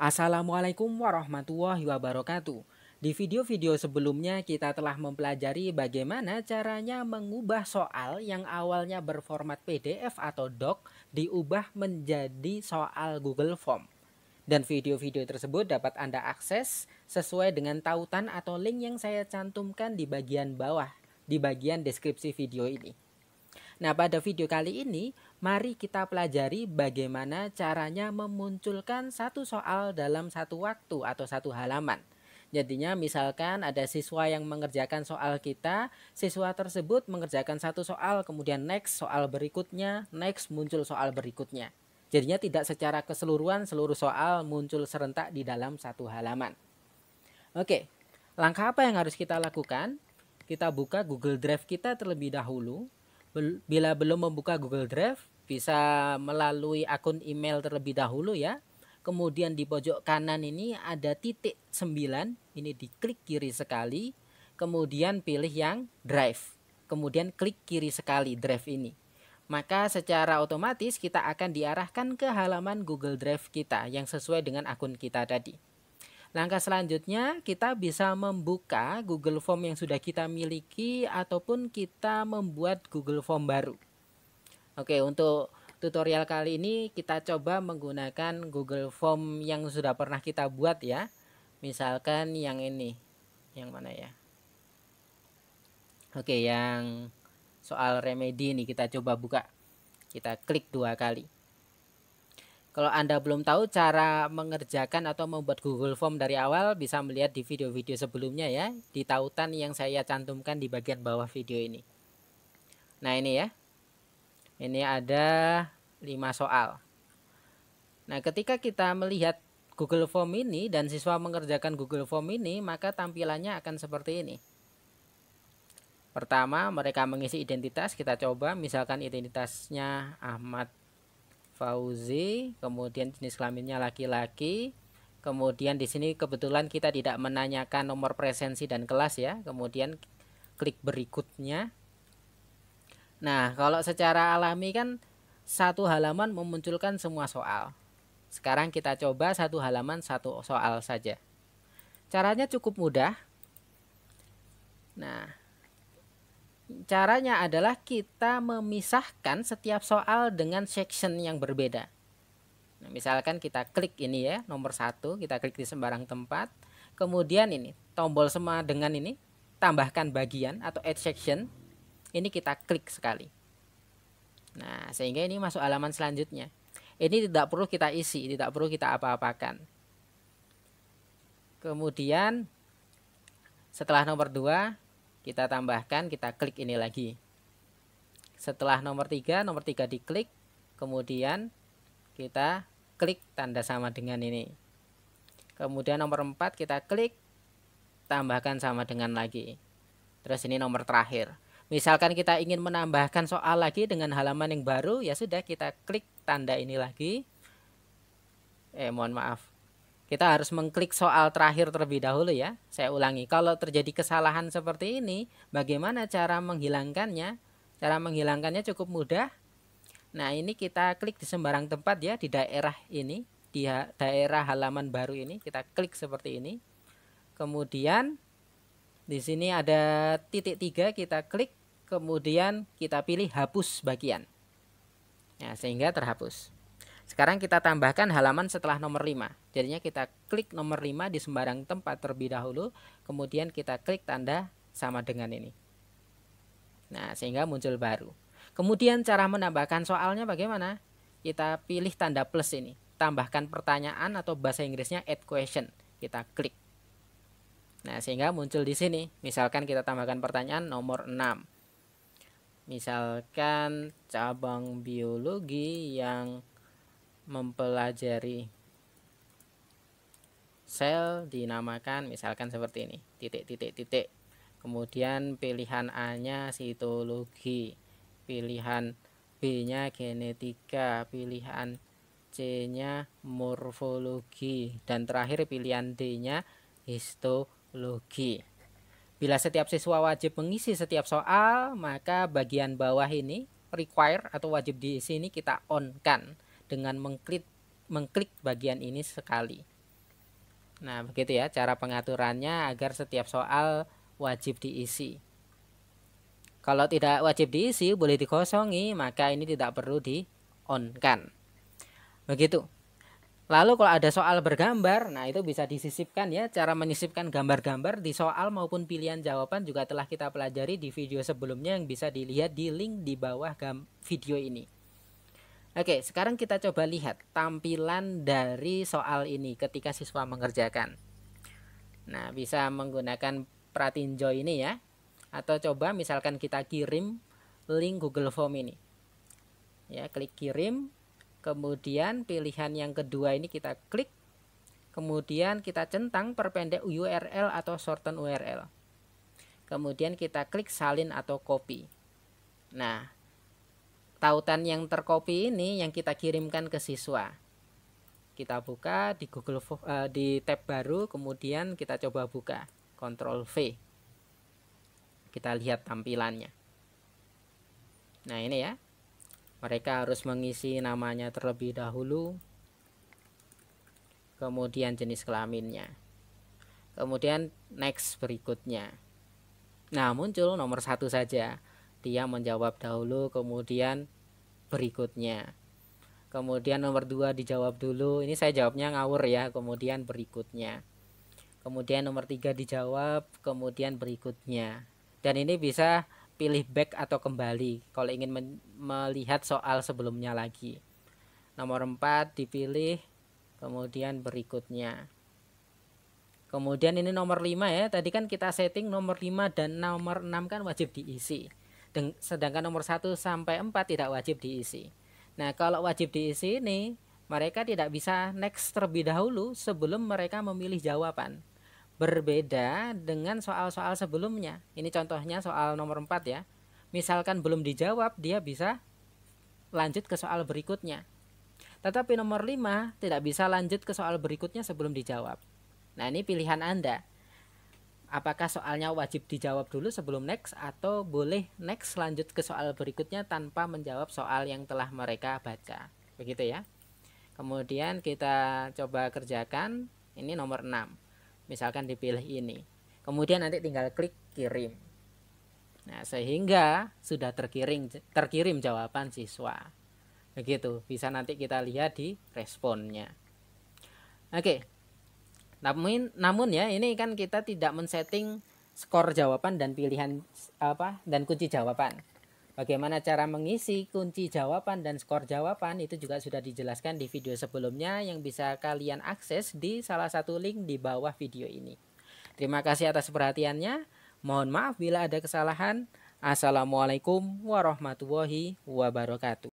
Assalamualaikum warahmatullahi wabarakatuh. Di video-video sebelumnya kita telah mempelajari bagaimana caranya mengubah soal yang awalnya berformat PDF atau doc diubah menjadi soal Google Form. Dan video-video tersebut dapat Anda akses sesuai dengan tautan atau link yang saya cantumkan di bagian bawah, di bagian deskripsi video ini. Nah, pada video kali ini, mari kita pelajari bagaimana caranya memunculkan satu soal dalam satu waktu atau satu halaman. Jadinya misalkan ada siswa yang mengerjakan soal kita, siswa tersebut mengerjakan satu soal, kemudian next soal berikutnya, next muncul soal berikutnya. Jadinya tidak secara keseluruhan seluruh soal muncul serentak di dalam satu halaman. Oke, langkah apa yang harus kita lakukan? Kita buka Google Drive kita terlebih dahulu. Bila belum membuka Google Drive, bisa melalui akun email terlebih dahulu ya. Kemudian di pojok kanan ini ada titik 9, ini diklik kiri sekali, kemudian pilih yang Drive. Kemudian klik kiri sekali Drive ini. Maka secara otomatis kita akan diarahkan ke halaman Google Drive kita yang sesuai dengan akun kita tadi. Langkah selanjutnya kita bisa membuka Google Form yang sudah kita miliki ataupun kita membuat Google Form baru. Oke, untuk tutorial kali ini kita coba menggunakan Google Form yang sudah pernah kita buat ya. Misalkan yang ini. Yang mana ya? Oke, yang soal remedi ini kita coba buka. Kita klik 2 kali. Kalau Anda belum tahu cara mengerjakan atau membuat Google Form dari awal, bisa melihat di video-video sebelumnya ya, di tautan yang saya cantumkan di bagian bawah video ini. Nah ini ya, ini ada 5 soal. Nah ketika kita melihat Google Form ini dan siswa mengerjakan Google Form ini, maka tampilannya akan seperti ini. Pertama, mereka mengisi identitas, kita coba misalkan identitasnya Ahmad Fauzi, kemudian jenis kelaminnya laki-laki. Kemudian di sini kebetulan kita tidak menanyakan nomor presensi dan kelas ya. Kemudian klik berikutnya. Nah, kalau secara alami kan satu halaman memunculkan semua soal. Sekarang kita coba satu halaman satu soal saja. Caranya cukup mudah. Nah, caranya adalah kita memisahkan setiap soal dengan section yang berbeda. Nah, misalkan kita klik ini ya, nomor 1, kita klik di sembarang tempat. Kemudian ini, tombol sama dengan ini, tambahkan bagian atau add section. Ini kita klik sekali. Nah, sehingga ini masuk halaman selanjutnya. Ini tidak perlu kita isi, tidak perlu kita apa-apakan. Kemudian, setelah nomor 2, kita tambahkan, kita klik ini lagi. Setelah nomor 3 diklik, kemudian kita klik tanda sama dengan ini. Kemudian nomor 4 kita klik, tambahkan sama dengan lagi. Terus ini nomor terakhir. Misalkan kita ingin menambahkan soal lagi dengan halaman yang baru, ya sudah kita klik tanda ini lagi. Mohon maaf. Kita harus mengklik soal terakhir terlebih dahulu ya. Saya ulangi, kalau terjadi kesalahan seperti ini, bagaimana cara menghilangkannya? Cara menghilangkannya cukup mudah. Nah, ini kita klik di sembarang tempat ya, di daerah ini, di daerah halaman baru ini, kita klik seperti ini. Kemudian di sini ada titik 3, kita klik, kemudian kita pilih hapus bagian. Nah, sehingga terhapus. Sekarang kita tambahkan halaman setelah nomor 5. Jadinya kita klik nomor 5 di sembarang tempat terlebih dahulu, kemudian kita klik tanda sama dengan ini. Nah, sehingga muncul baru. Kemudian cara menambahkan soalnya bagaimana? Kita pilih tanda plus ini, tambahkan pertanyaan atau bahasa Inggrisnya add question. Kita klik. Nah, sehingga muncul di sini. Misalkan kita tambahkan pertanyaan nomor 6. Misalkan cabang biologi yang mempelajari sel dinamakan misalkan seperti ini, titik. Kemudian pilihan A-nya sitologi, pilihan B-nya genetika, pilihan C-nya morfologi, dan terakhir pilihan D-nya histologi. Bila setiap siswa wajib mengisi setiap soal, maka bagian bawah ini require atau wajib di sini kita on kan dengan mengklik bagian ini sekali. Nah, begitu ya cara pengaturannya agar setiap soal wajib diisi. Kalau tidak wajib diisi, boleh dikosongi, maka ini tidak perlu di-on-kan. Begitu. Lalu kalau ada soal bergambar, nah itu bisa disisipkan ya. Cara menyisipkan gambar-gambar di soal maupun pilihan jawaban juga telah kita pelajari di video sebelumnya yang bisa dilihat di link di bawah video ini. Oke, sekarang kita coba lihat tampilan dari soal ini ketika siswa mengerjakan. Nah, bisa menggunakan Pratinjo ini ya. Atau coba misalkan kita kirim link Google Form ini. Ya, klik kirim. Kemudian pilihan yang kedua ini kita klik. Kemudian kita centang perpendek URL atau shorten URL. Kemudian kita klik salin atau copy. Nah, tautan yang tercopy ini yang kita kirimkan ke siswa. Kita buka di Google di tab baru, kemudian kita coba buka Ctrl V. Kita lihat tampilannya. Nah, ini ya. Mereka harus mengisi namanya terlebih dahulu, kemudian jenis kelaminnya, kemudian next berikutnya. Nah, muncul nomor 1 saja. Dia menjawab dahulu, kemudian berikutnya. Kemudian nomor 2 dijawab dulu. Ini saya jawabnya ngawur ya, kemudian berikutnya. Kemudian nomor 3 dijawab, kemudian berikutnya. Dan ini bisa pilih back atau kembali kalau ingin melihat soal sebelumnya lagi. Nomor 4 dipilih, kemudian berikutnya. Kemudian ini nomor 5 ya. Tadi kan kita setting nomor 5 dan nomor 6 kan wajib diisi. Sedangkan nomor 1 sampai 4 tidak wajib diisi. Nah, kalau wajib diisi ini, mereka tidak bisa next terlebih dahulu sebelum mereka memilih jawaban. Berbeda dengan soal-soal sebelumnya. Ini contohnya soal nomor 4 ya. Misalkan belum dijawab, dia bisa lanjut ke soal berikutnya. Tetapi nomor 5 tidak bisa lanjut ke soal berikutnya sebelum dijawab. Nah, ini pilihan Anda. Apakah soalnya wajib dijawab dulu sebelum next, atau boleh next lanjut ke soal berikutnya tanpa menjawab soal yang telah mereka baca. Begitu ya. Kemudian kita coba kerjakan. Ini nomor 6. Misalkan dipilih ini. Kemudian nanti tinggal klik kirim. Nah, sehingga sudah terkirim jawaban siswa. Begitu, bisa nanti kita lihat di responnya. Oke. Namun ya, ini kan kita tidak men-setting skor jawaban dan pilihan dan kunci jawaban. Bagaimana cara mengisi kunci jawaban dan skor jawaban itu juga sudah dijelaskan di video sebelumnya yang bisa kalian akses di salah satu link di bawah video ini. Terima kasih atas perhatiannya. Mohon maaf bila ada kesalahan. Assalamualaikum warahmatullahi wabarakatuh.